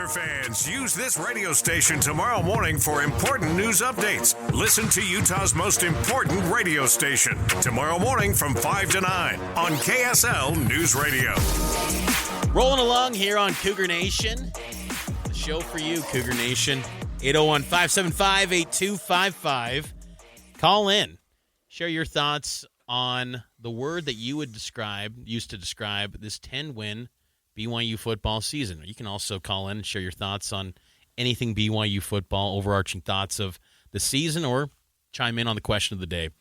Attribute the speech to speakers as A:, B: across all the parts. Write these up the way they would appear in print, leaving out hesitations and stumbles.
A: Panther fans, use this radio station tomorrow morning for important news updates. Listen to Utah's most important radio station tomorrow morning from 5 to 9 on KSL News Radio.
B: Rolling along here on Cougar Nation. The show for you, Cougar Nation. 801-575-8255. Call in. Share your thoughts on the word that you would used to describe this 10-win BYU football season. You can also call in and share your thoughts on anything BYU football, overarching thoughts of the season, or chime in on the question of the day.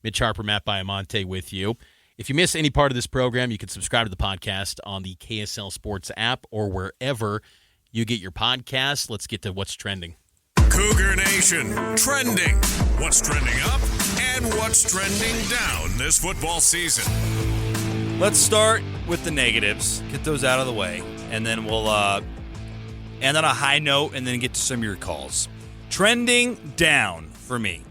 B: Mitch, Harper, Matt Baiamonte with you. If you miss any part of this program, you can subscribe to the podcast on the KSL Sports app or wherever you get your podcasts. Let's get to what's trending.
A: Cougar Nation, trending. What's trending up and what's trending down this football season.
C: Let's start with the negatives, get those out of the way, and then we'll end on a high note and then get to some of your calls. Trending down for me.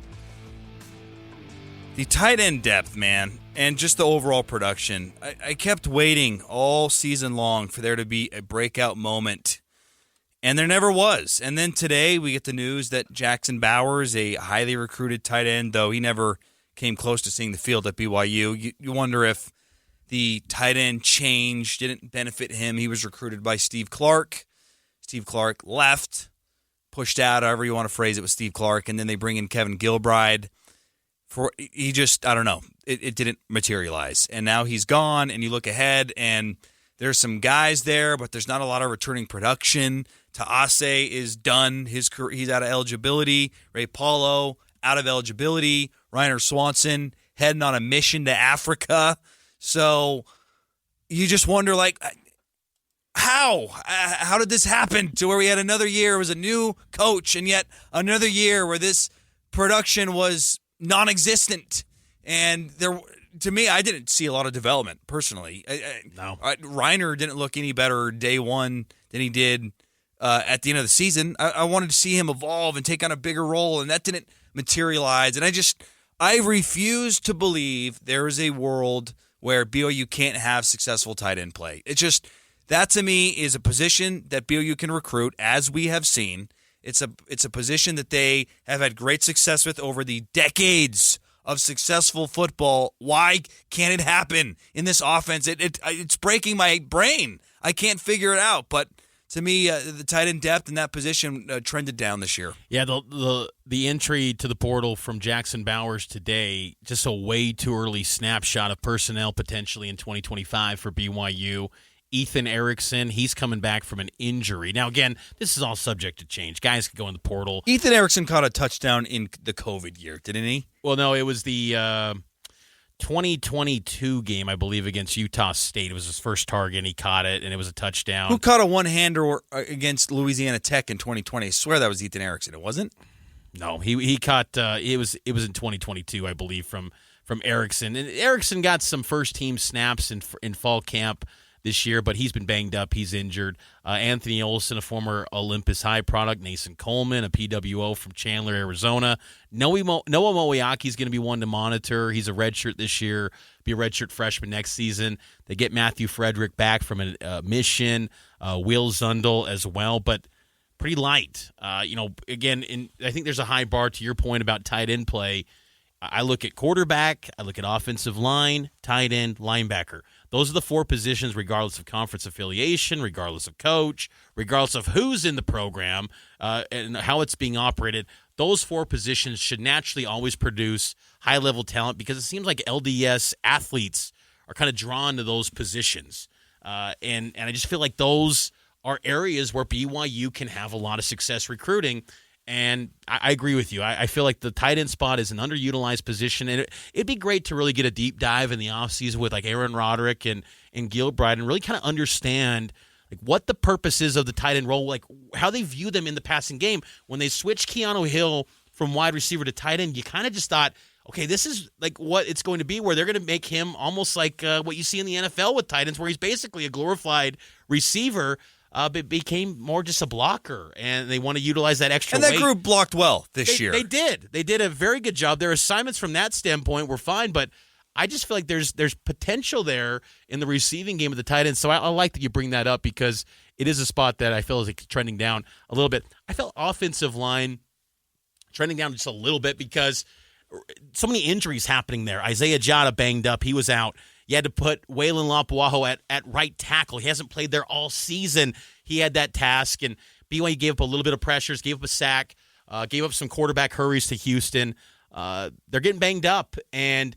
C: The tight end depth, man, and just the overall production. I kept waiting all season long for there to be a breakout moment, and there never was. And then today we get the news that Jackson Bowers, a highly recruited tight end, though he never came close to seeing the field at BYU. You wonder if the tight end change didn't benefit him. He was recruited by Steve Clark. Steve Clark left, pushed out, however you want to phrase it, with Steve Clark, and then they bring in Kevin Gilbride. I don't know. It didn't materialize. And now he's gone, and you look ahead, and there's some guys there, but there's not a lot of returning production. Taase is done. He's out of eligibility. Ray Paulo, out of eligibility. Reiner Swanson, heading on a mission to Africa. So you just wonder, how did this happen to where we had another year? It was a new coach, and yet another year where this production was non-existent. And to me, I didn't see a lot of development personally.
B: No,
C: Reiner didn't look any better day one than he did at the end of the season. I wanted to see him evolve and take on a bigger role, and that didn't materialize. And I refuse to believe there is a world where BYU can't have successful tight end play. That to me is a position that BYU can recruit, as we have seen. It's a position that they have had great success with over the decades of successful football. Why can't it happen in this offense? It's breaking my brain. I can't figure it out. But to me, the tight end depth in that position trended down this year.
B: Yeah, the entry to the portal from Jackson Bowers today, just a way too early snapshot of personnel potentially in 2025 for BYU. Ethan Erickson, he's coming back from an injury. Now, again, this is all subject to change. Guys could go in the portal.
C: Ethan Erickson caught a touchdown in the COVID year, didn't he?
B: Well, no, it was the 2022 game, I believe, against Utah State. It was his first target, and he caught it, and it was a touchdown.
C: Who caught a one-hander against Louisiana Tech in 2020? I swear that was Ethan Erickson. It wasn't?
B: No, he caught it was in 2022, I believe, from Erickson. And Erickson got some first-team snaps in fall camp this year, but he's been banged up. He's injured. Anthony Olson, a former Olympus High product. Nason Coleman, a PWO from Chandler, Arizona. Noah Moeaki is going to be one to monitor. He's a redshirt this year, be a redshirt freshman next season. They get Matthew Frederick back from a mission, Will Zundel as well, but pretty light. Again, I think there's a high bar to your point about tight end play. I look at quarterback, I look at offensive line, tight end, linebacker. Those are the four positions, regardless of conference affiliation, regardless of coach, regardless of who's in the program and how it's being operated. Those four positions should naturally always produce high-level talent because it seems like LDS athletes are kind of drawn to those positions. And I just feel like those are areas where BYU can have a lot of success recruiting. And I agree with you. I feel like the tight end spot is an underutilized position, and it'd be great to really get a deep dive in the offseason with like Aaron Roderick and Gilbride and really kind of understand like what the purpose is of the tight end role, like how they view them in the passing game. When they switched Keanu Hill from wide receiver to tight end, you kind of just thought, okay, this is like what it's going to be, where they're going to make him almost like what you see in the NFL with tight ends, where he's basically a glorified receiver. But became more just a blocker, and they want to utilize that extra weight.
C: And that group blocked well this year.
B: They did. They did a very good job. Their assignments from that standpoint were fine, but I just feel like there's potential there in the receiving game of the tight end. So I like that you bring that up because it is a spot that I feel is like trending down a little bit. I felt offensive line trending down just a little bit because so many injuries happening there. Isaiah Jota banged up. He was out. You had to put Waylon Lapuaho at right tackle. He hasn't played there all season. He had that task, and BYU gave up a little bit of pressures, gave up a sack, gave up some quarterback hurries to Houston. They're getting banged up, and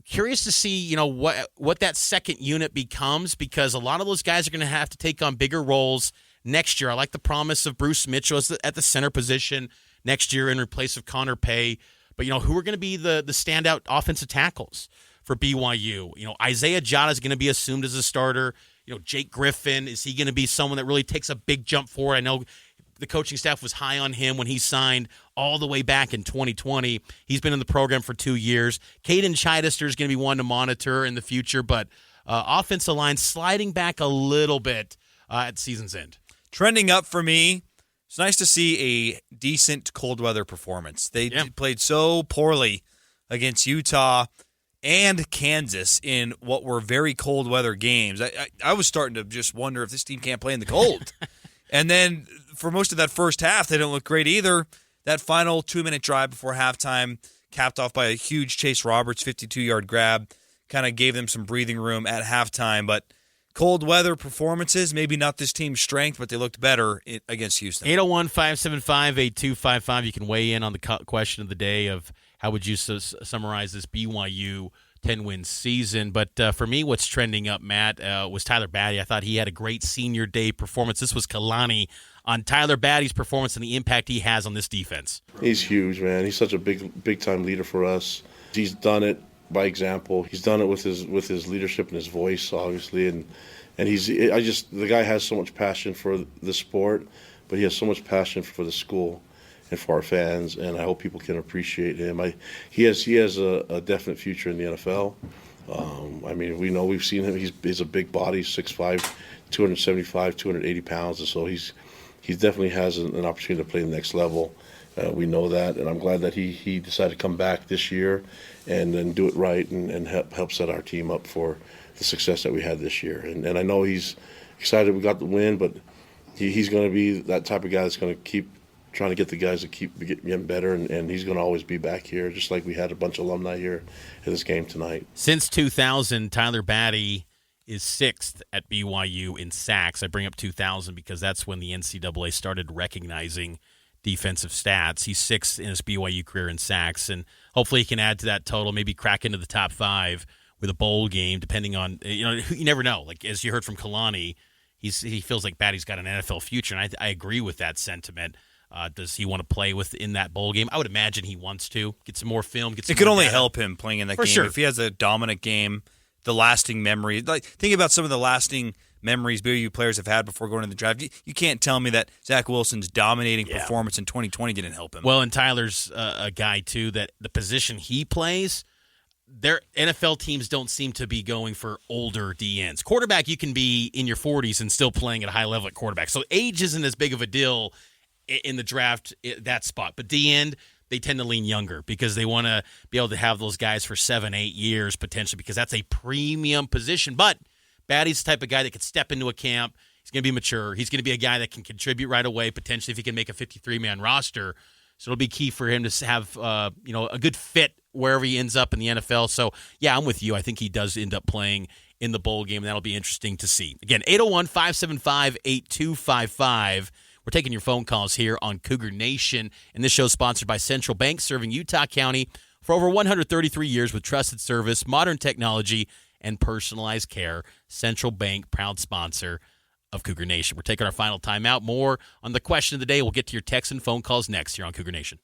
B: curious to see, what that second unit becomes because a lot of those guys are going to have to take on bigger roles next year. I like the promise of Bruce Mitchell at the center position next year in place of Connor Pay. But, who are going to be the standout offensive tackles for BYU? Isaiah Jota is going to be assumed as a starter. Jake Griffin, is he going to be someone that really takes a big jump forward? I know the coaching staff was high on him when he signed all the way back in 2020. He's been in the program for 2 years. Caden Chichester is going to be one to monitor in the future, but offensive line sliding back a little bit at season's end.
C: Trending up for me. It's nice to see a decent cold weather performance. They played so poorly against Utah and Kansas in what were very cold weather games. I was starting to just wonder if this team can't play in the cold. And then for most of that first half, they don't look great either. That final 2-minute drive before halftime, capped off by a huge Chase Roberts 52-yard grab, kind of gave them some breathing room at halftime. But cold weather performances, maybe not this team's strength, but they looked better against Houston.
B: 801-575-8255. You can weigh in on the question of the day of how would you summarize this BYU 10-win season. But for me, what's trending up, Matt, was Tyler Batty. I thought he had a great senior day performance. This was Kalani on Tyler Batty's performance and the impact he has on this defense.
D: He's huge, man. He's such a big-time leader for us. He's done it by example. He's done it with his leadership and his voice, obviously, and the guy has so much passion for the sport, but he has so much passion for the school and for our fans, and I hope people can appreciate him. He has a definite future in the NFL. We've seen him. He's a big body, 6'5", 275, 280 pounds, and so he definitely has an opportunity to play the next level. We know that, and I'm glad that he decided to come back this year and then do it right and help set our team up for the success that we had this year. And I know he's excited we got the win, but he's going to be that type of guy that's going to keep trying to get the guys to keep getting better, and he's going to always be back here, just like we had a bunch of alumni here at this game tonight.
B: Since 2000, Tyler Batty is 6th at BYU in sacks. I bring up 2000 because that's when the NCAA started recognizing defensive stats. He's 6th in his BYU career in sacks, and hopefully he can add to that total, maybe crack into the top 5 with a bowl game, depending on, you never know. Like, as you heard from Kalani, he feels like Batty's got an NFL future, and I agree with that sentiment. Does he want to play in that bowl game? I would imagine he wants to. Get some more film. It
C: could only help him playing in that game.
B: Sure.
C: If he has a dominant game, the lasting memory. Like, think about some of the lasting memories BYU players have had before going to the draft. You can't tell me that Zach Wilson's dominating performance in 2020 didn't help him.
B: Well, and Tyler's a guy, too, that the position he plays, their NFL teams don't seem to be going for older DNs. Quarterback, you can be in your 40s and still playing at a high level at quarterback. So age isn't as big of a deal in the draft, that spot. But D-end, they tend to lean younger because they want to be able to have those guys for 7-8 years potentially because that's a premium position. But Batty's the type of guy that could step into a camp. He's going to be mature. He's going to be a guy that can contribute right away, potentially if he can make a 53-man roster. So it'll be key for him to have a good fit wherever he ends up in the NFL. So, yeah, I'm with you. I think he does end up playing in the bowl game, and that'll be interesting to see. Again, 801-575-8255. We're taking your phone calls here on Cougar Nation, and this show is sponsored by Central Bank, serving Utah County for over 133 years with trusted service, modern technology, and personalized care. Central Bank, proud sponsor of Cougar Nation. We're taking our final timeout. More on the question of the day. We'll get to your texts and phone calls next here on Cougar Nation.